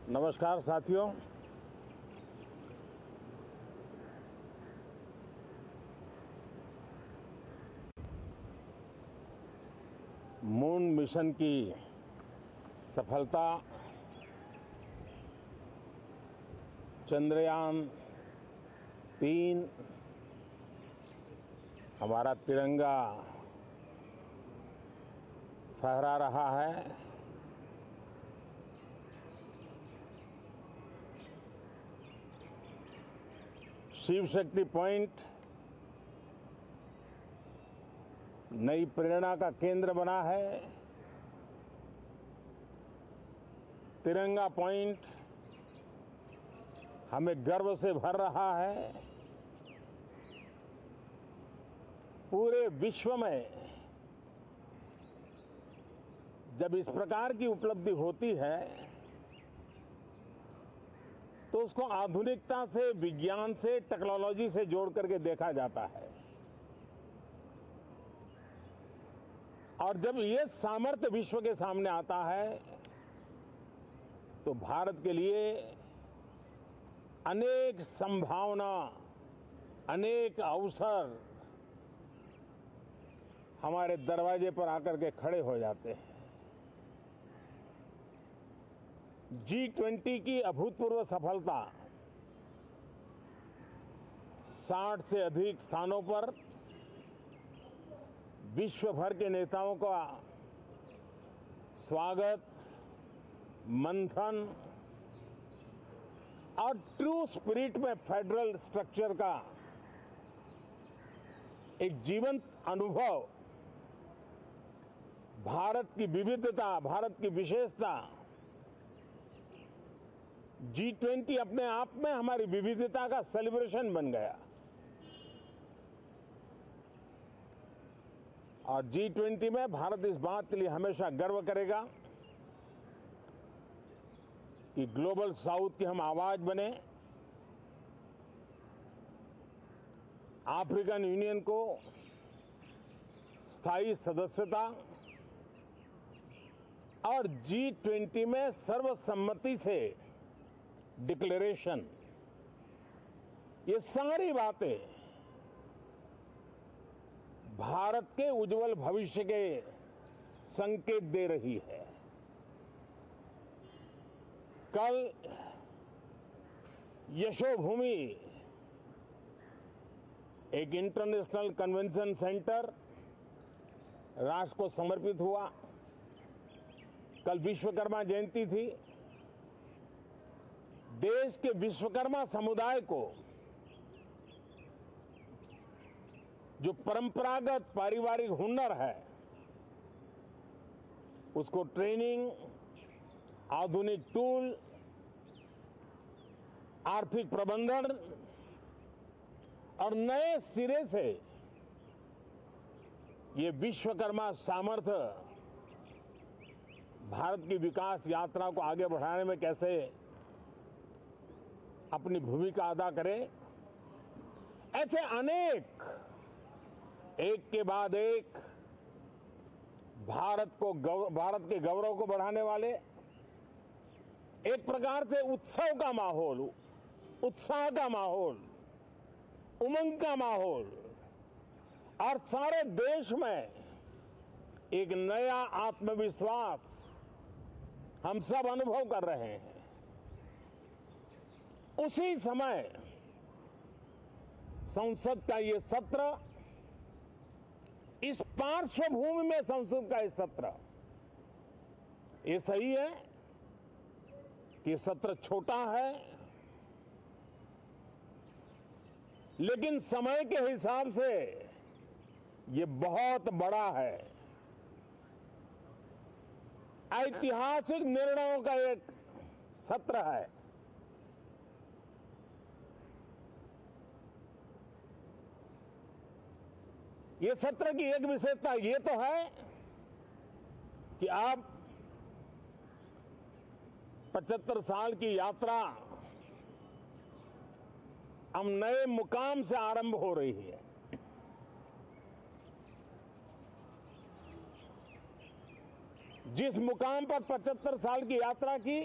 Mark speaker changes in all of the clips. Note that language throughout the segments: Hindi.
Speaker 1: नमस्कार साथियों। मून मिशन की सफलता, चंद्रयान 3 हमारा तिरंगा फहरा रहा है। शिव शक्ति पॉइंट नई प्रेरणा का केंद्र बना है। तिरंगा पॉइंट हमें गर्व से भर रहा है। पूरे विश्व में जब इस प्रकार की उपलब्धि होती है तो उसको आधुनिकता से, विज्ञान से, टेक्नोलॉजी से जोड़ करके देखा जाता है। और जब ये सामर्थ्य विश्व के सामने आता है तो भारत के लिए अनेक संभावना, अनेक अवसर हमारे दरवाजे पर आकर के खड़े हो जाते हैं। G20 की अभूतपूर्व सफलता, 60 से अधिक स्थानों पर विश्व भर के नेताओं का स्वागत, मंथन और ट्रू स्पिरिट में फेडरल स्ट्रक्चर का एक जीवंत अनुभव, भारत की विविधता, भारत की विशेषता। G20 अपने आप में हमारी विविधता का सेलिब्रेशन बन गया। और G20 में भारत इस बात के लिए हमेशा गर्व करेगा कि ग्लोबल साउथ की हम आवाज बने। अफ्रीकन यूनियन को स्थायी सदस्यता और G20 में सर्वसम्मति से डिक्लेरेशन, ये सारी बातें भारत के उज्जवल भविष्य के संकेत दे रही है। कल यशोभूमि एक इंटरनेशनल कन्वेंशन सेंटर राष्ट्र को समर्पित हुआ। कल विश्वकर्मा जयंती थी। देश के विश्वकर्मा समुदाय को जो परंपरागत पारिवारिक हुनर है उसको ट्रेनिंग, आधुनिक टूल, आर्थिक प्रबंधन और नए सिरे से ये विश्वकर्मा सामर्थ्य भारत की विकास यात्रा को आगे बढ़ाने में कैसे अपनी भूमिका अदा करे। ऐसे अनेक, एक के बाद एक भारत के गौरव को बढ़ाने वाले, एक प्रकार से उत्सव का माहौल, उत्साह का माहौल, उमंग का माहौल और सारे देश में एक नया आत्मविश्वास हम सब अनुभव कर रहे हैं। उसी समय संसद का ये सत्र, इस पार्श्वभूमि में संसद का ये सत्र, ये सही है कि सत्र छोटा है, लेकिन समय के हिसाब से ये बहुत बड़ा है। ऐतिहासिक निर्णयों का एक सत्र है। ये सत्र की एक विशेषता ये तो है कि अब 75 साल की यात्रा हम नए मुकाम से आरंभ हो रही है। जिस मुकाम पर 75 साल की यात्रा की,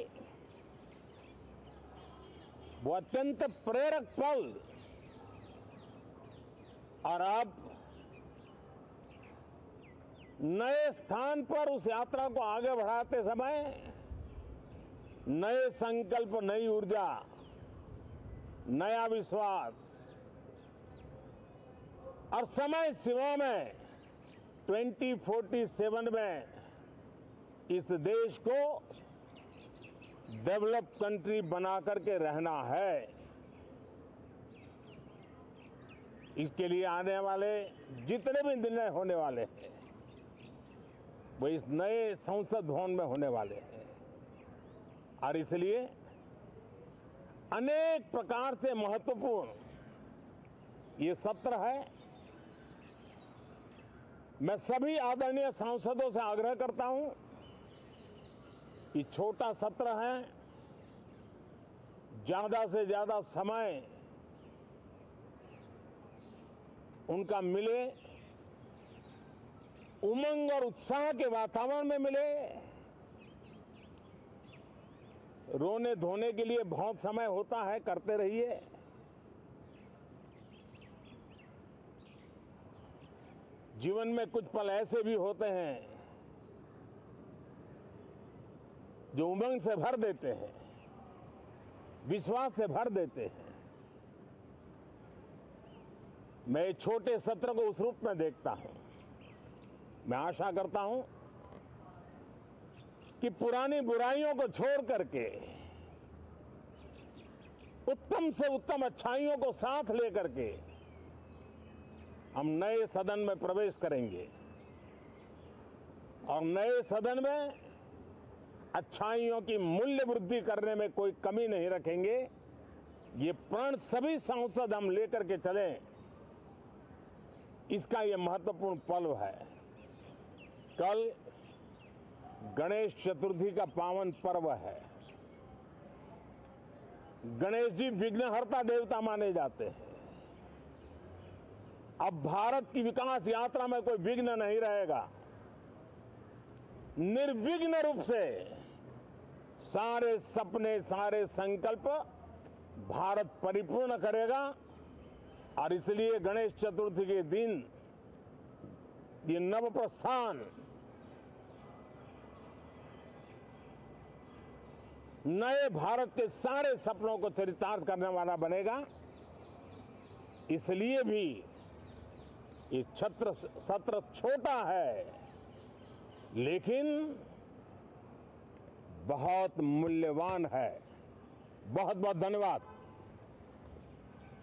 Speaker 1: वो अत्यंत प्रेरक पल और अब नए स्थान पर उस यात्रा को आगे बढ़ाते समय नए संकल्प, नई ऊर्जा, नया विश्वास और समय सीमा में 2047 में इस देश को डेवलप कंट्री बना करके रहना है। इसके लिए आने वाले जितने भी निर्णय होने वाले हैं वो इस नए संसद भवन में होने वाले हैं और इसलिए अनेक प्रकार से महत्वपूर्ण ये सत्र है। मैं सभी आदरणीय सांसदों से आग्रह करता हूं कि छोटा सत्र है, ज्यादा से ज्यादा समय उनका मिले, उमंग और उत्साह के वातावरण में मिले। रोने धोने के लिए बहुत समय होता है, करते रहिए। जीवन में कुछ पल ऐसे भी होते हैं जो उमंग से भर देते हैं, विश्वास से भर देते हैं। मैं छोटे सत्र को उस रूप में देखता हूं। मैं आशा करता हूं कि पुरानी बुराइयों को छोड़ करके उत्तम से उत्तम अच्छाइयों को साथ लेकर के हम नए सदन में प्रवेश करेंगे और नए सदन में अच्छाइयों की मूल्य वृद्धि करने में कोई कमी नहीं रखेंगे। ये प्रण सभी सांसद हम लेकर के चलें, इसका ये महत्वपूर्ण पल है। कल गणेश चतुर्थी का पावन पर्व है। गणेश जी विघ्नहर्ता देवता माने जाते हैं। अब भारत की विकास यात्रा में कोई विघ्न नहीं रहेगा। निर्विघ्न रूप से सारे सपने, सारे संकल्प भारत परिपूर्ण करेगा और इसलिए गणेश चतुर्थी के दिन ये नव प्रस्थान नए भारत के सारे सपनों को चरितार्थ करने वाला बनेगा। इसलिए भी ये सत्र छोटा है लेकिन बहुत मूल्यवान है। बहुत बहुत धन्यवाद।